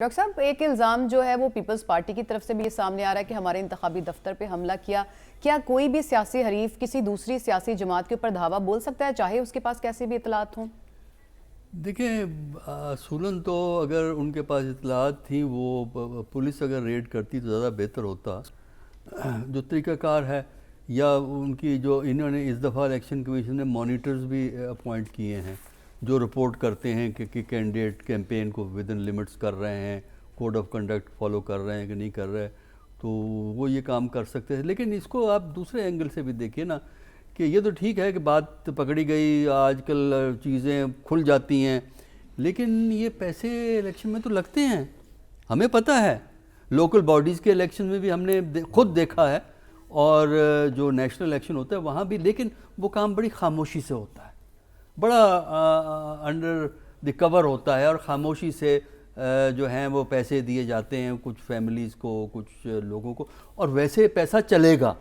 Doctor صاحب ایک الزام جو ہے وہ پیپلز پارٹی کی طرف سے بھی یہ سامنے آ رہا ہے کہ ہمارے انتخابی دفتر پہ حملہ کیا کوئی بھی سیاسی حریف کسی دوسری سیاسی جماعت کے اوپر دھاوا بول سکتا ہے چاہے اس کے پاس کیسی بھی اطلاعات ہوں؟ دیکھیں اصولاً تو اگر ان کے پاس اطلاعات تھیں وہ پولیس اگر ریڈ کرتی تو زیادہ بہتر ہوتا. جو طریقہ کار ہے یا ان کی جو انہوں نے اس دفعہ الیکشن کمیشن نے مانیٹرز بھی اپوائنٹ کیے ہیں جو رپورٹ کرتے ہیں کہ کینڈیڈیٹ کیمپین کو ود ان لمٹس کر رہے ہیں, کوڈ آف کنڈکٹ فالو کر رہے ہیں کہ نہیں کر رہے, تو وہ یہ کام کر سکتے ہیں. لیکن اس کو آپ دوسرے اینگل سے بھی دیکھیں نا کہ یہ تو ٹھیک ہے کہ بات پکڑی گئی, آج کل چیزیں کھل جاتی ہیں, لیکن یہ پیسے الیکشن میں تو لگتے ہیں. ہمیں پتہ ہے لوکل باڈیز کے الیکشن میں بھی ہم نے خود دیکھا ہے, اور جو نیشنل الیکشن ہوتا ہے وہاں بھی, لیکن وہ کام بڑی خاموشی سے ہوتا ہے, بڑا انڈر دی کور ہوتا ہے, اور خاموشی سے جو ہیں وہ پیسے دیے جاتے ہیں کچھ فیملیز کو, کچھ لوگوں کو. اور ویسے پیسہ چلے گا,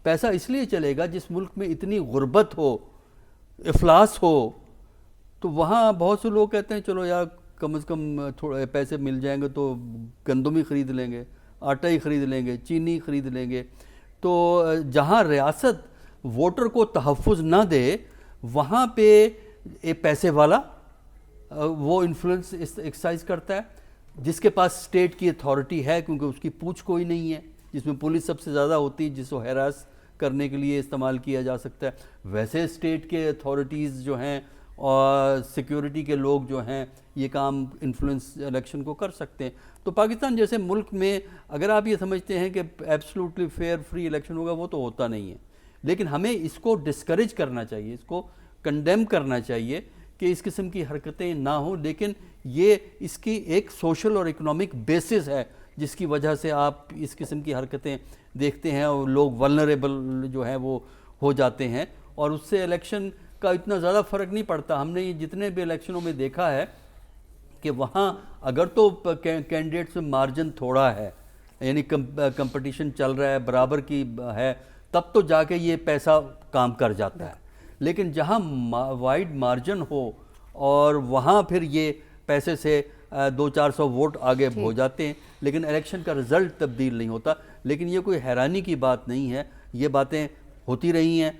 پیسہ اس لیے چلے گا جس ملک میں اتنی غربت ہو, افلاس ہو, تو وہاں بہت سے لوگ کہتے ہیں چلو یار کم از کم تھوڑے پیسے مل جائیں گے تو گندم ہی خرید لیں گے, آٹا ہی خرید لیں گے, چینی خرید لیں گے. تو جہاں ریاست ووٹر کو تحفظ نہ دے وہاں پہ پیسے والا وہ انفلوئنس ایکسرسائز کرتا ہے, جس کے پاس اسٹیٹ کی اتھارٹی ہے کیونکہ اس کی پوچھ کوئی نہیں ہے, جس میں پولیس سب سے زیادہ ہوتی ہے جس کو ہیراس کرنے کے لیے استعمال کیا جا سکتا ہے. ویسے اسٹیٹ کے اتھارٹیز جو ہیں اور سیکیورٹی کے لوگ جو ہیں یہ کام انفلوئنس الیکشن کو کر سکتے ہیں. تو پاکستان جیسے ملک میں اگر آپ یہ سمجھتے ہیں کہ ایبسلوٹلی فیئر فری الیکشن ہوگا, وہ تو ہوتا نہیں ہے. لیکن ہمیں اس کو ڈسکریج کرنا چاہیے, اس کو کنڈیم کرنا چاہیے کہ اس قسم کی حرکتیں نہ ہوں. لیکن یہ اس کی ایک سوشل اور اکنامک بیسس ہے جس کی وجہ سے آپ اس قسم کی حرکتیں دیکھتے ہیں اور لوگ ولنریبل جو ہیں وہ ہو جاتے ہیں, اور اس سے الیکشن کا اتنا زیادہ فرق نہیں پڑتا. ہم نے یہ جتنے بھی الیکشنوں میں دیکھا ہے کہ وہاں اگر تو کینڈیڈیٹ سے مارجن تھوڑا ہے, یعنی کمپٹیشن چل رہا ہے, برابر کی ہے, تب تو جا کے یہ پیسہ کام کر جاتا ہے. لیکن جہاں وائڈ مارجن ہو اور وہاں پھر یہ پیسے سے 200-400 ووٹ آگے ہو جاتے ہیں, لیکن الیکشن کا رزلٹ تبدیل نہیں ہوتا. لیکن یہ کوئی حیرانی کی بات نہیں ہے, یہ باتیں ہوتی رہی ہیں,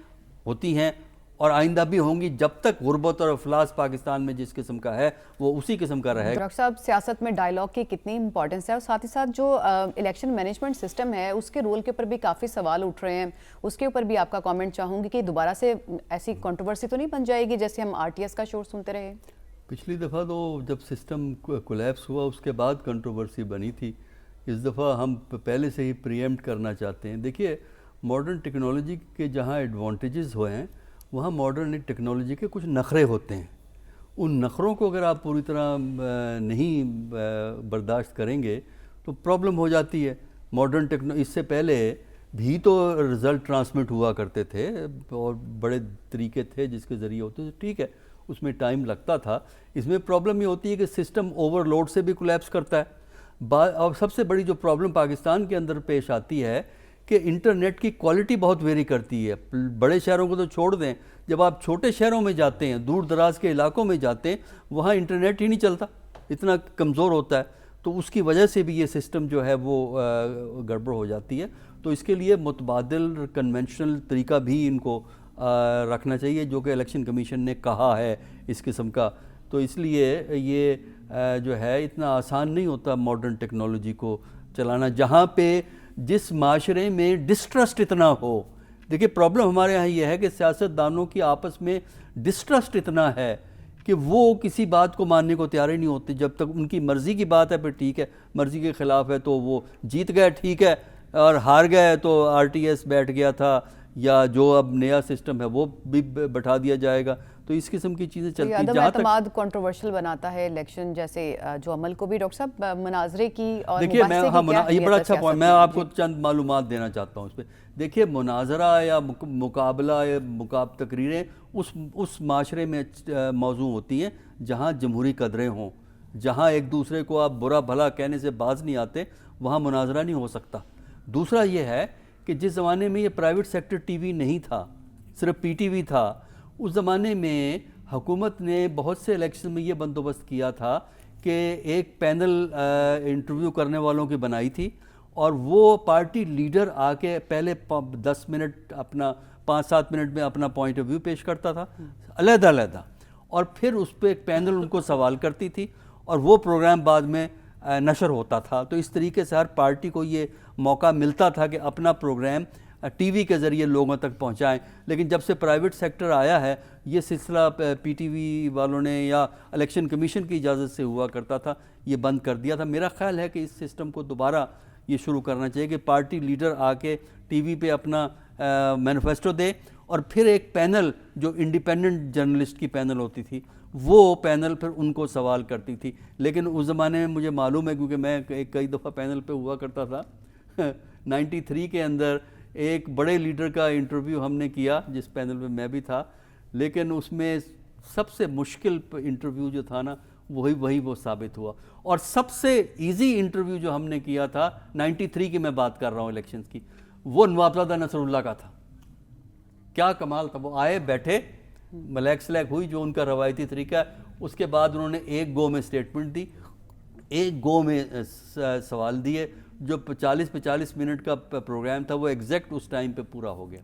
ہوتی ہیں, اور آئندہ بھی ہوں گی جب تک غربت اور افلاس پاکستان میں جس قسم کا ہے وہ اسی قسم کا رہے گا. ڈاکٹر صاحب سیاست میں ڈائیلاگ کی کتنی امپورٹنس ہے, اور ساتھ ہی ساتھ جو الیکشن مینجمنٹ سسٹم ہے اس کے رول کے اوپر بھی کافی سوال اٹھ رہے ہیں, اس کے اوپر بھی آپ کا کامنٹ چاہوں گی کہ دوبارہ سے ایسی کنٹروورسی تو نہیں بن جائے گی جیسے ہم RTS کا شور سنتے رہے؟ پچھلی دفعہ تو جب سسٹم کولیپس ہوا اس کے بعد کنٹروورسی بنی تھی. اس دفعہ ہم پہلے سے ہی پریمپٹ کرنا چاہتے ہیں. دیکھیے ماڈرن ٹیکنالوجی کے جہاں ایڈوانٹیجز ہوئے ہیں وہاں ماڈرن ٹیکنالوجی کے کچھ نخرے ہوتے ہیں. ان نخروں کو اگر آپ پوری طرح نہیں برداشت کریں گے تو پرابلم ہو جاتی ہے. ماڈرن اس سے پہلے بھی تو رزلٹ ٹرانسمٹ ہوا کرتے تھے اور بڑے طریقے تھے جس کے ذریعے ہوتے تھے, ٹھیک ہے اس میں ٹائم لگتا تھا. اس میں پرابلم یہ ہوتی ہے کہ سسٹم اوور لوڈ سے بھی کولیپس کرتا ہے. اور سب سے بڑی جو پرابلم پاکستان کے اندر پیش آتی ہے کہ انٹرنیٹ کی کوالٹی بہت ویری کرتی ہے. بڑے شہروں کو تو چھوڑ دیں, جب آپ چھوٹے شہروں میں جاتے ہیں, دور دراز کے علاقوں میں جاتے ہیں, وہاں انٹرنیٹ ہی نہیں چلتا, اتنا کمزور ہوتا ہے. تو اس کی وجہ سے بھی یہ سسٹم جو ہے وہ گڑبڑ ہو جاتی ہے. تو اس کے لیے متبادل کنونشنل طریقہ بھی ان کو رکھنا چاہیے جو کہ الیکشن کمیشن نے کہا ہے اس قسم کا. تو اس لیے یہ جو ہے اتنا آسان نہیں ہوتا ماڈرن ٹیکنالوجی کو چلانا جہاں پہ جس معاشرے میں ڈسٹرسٹ اتنا ہو. دیکھیے پرابلم ہمارے یہاں یہ ہے کہ سیاست دانوں کی آپس میں ڈسٹرسٹ اتنا ہے کہ وہ کسی بات کو ماننے کو تیار ہی نہیں ہوتے. جب تک ان کی مرضی کی بات ہے پھر ٹھیک ہے, مرضی کے خلاف ہے تو وہ جیت گئے ٹھیک ہے, اور ہار گئے تو RTS بیٹھ گیا تھا, یا جو اب نیا سسٹم ہے وہ بھی بٹھا دیا جائے گا. تو اس قسم کی چیزیں چلتی ہیں. عدم اعتماد کنٹروورشل بناتا ہے الیکشن جیسے جو عمل کو بھی. ڈاکٹر صاحب مناظرے کی اور دیکھیے یہ بڑا اچھا پوائنٹ, میں آپ کو جی چند معلومات دینا چاہتا ہوں اس پہ. دیکھیے مناظرہ یا مقابلہ یا تقریریں اس معاشرے میں موضوع ہوتی ہیں جہاں جمہوری قدریں ہوں, جہاں ایک دوسرے کو آپ برا بھلا کہنے سے باز نہیں آتے, وہاں مناظرہ نہیں ہو سکتا. دوسرا یہ ہے کہ جس زمانے میں یہ پرائیویٹ سیکٹر TV نہیں تھا, صرف PTV تھا, اس زمانے میں حکومت نے بہت سے الیکشن میں یہ بندوبست کیا تھا کہ ایک پینل انٹرویو کرنے والوں کی بنائی تھی اور وہ پارٹی لیڈر آ کے پہلے 10 منٹ اپنا 5-7 منٹ میں اپنا پوائنٹ آف ویو پیش کرتا تھا علیحدہ علیحدہ، اور پھر اس پہ ایک پینل ان کو سوال کرتی تھی اور وہ پروگرام بعد میں نشر ہوتا تھا. تو اس طریقے سے ہر پارٹی کو یہ موقع ملتا تھا کہ اپنا پروگرام ٹی وی کے ذریعے لوگوں تک پہنچائیں. لیکن جب سے پرائیویٹ سیکٹر آیا ہے یہ سلسلہ پی ٹی وی والوں نے یا الیکشن کمیشن کی اجازت سے ہوا کرتا تھا، یہ بند کر دیا تھا. میرا خیال ہے کہ اس سسٹم کو دوبارہ یہ شروع کرنا چاہیے کہ پارٹی لیڈر آ کے ٹی وی پہ اپنا مینیفیسٹو دے اور پھر ایک پینل جو انڈیپینڈنٹ جرنلسٹ کی پینل ہوتی تھی وہ پینل پھر ان کو سوال کرتی تھی. لیکن اس زمانے میں مجھے معلوم ہے کیونکہ میں کئی دفعہ پینل پہ ہوا کرتا تھا 93 کے اندر ایک بڑے لیڈر کا انٹرویو ہم نے کیا جس پینل میں میں بھی تھا، لیکن اس میں سب سے مشکل انٹرویو جو تھا نا وہی وہ ثابت ہوا. اور سب سے ایزی انٹرویو جو ہم نے کیا تھا 93 کی میں بات کر رہا ہوں الیکشنز کی، وہ نواب نصر اللہ کا تھا. کیا کمال تھا، وہ آئے بیٹھے ملیک سلیک ہوئی جو ان کا روایتی طریقہ ہے. اس کے بعد انہوں نے ایک گو میں سٹیٹمنٹ دی، ایک گو میں سوال دیے. جو 40-45 منٹ کا پروگرام تھا وہ ایگزیکٹ اس ٹائم پہ پورا ہو گیا.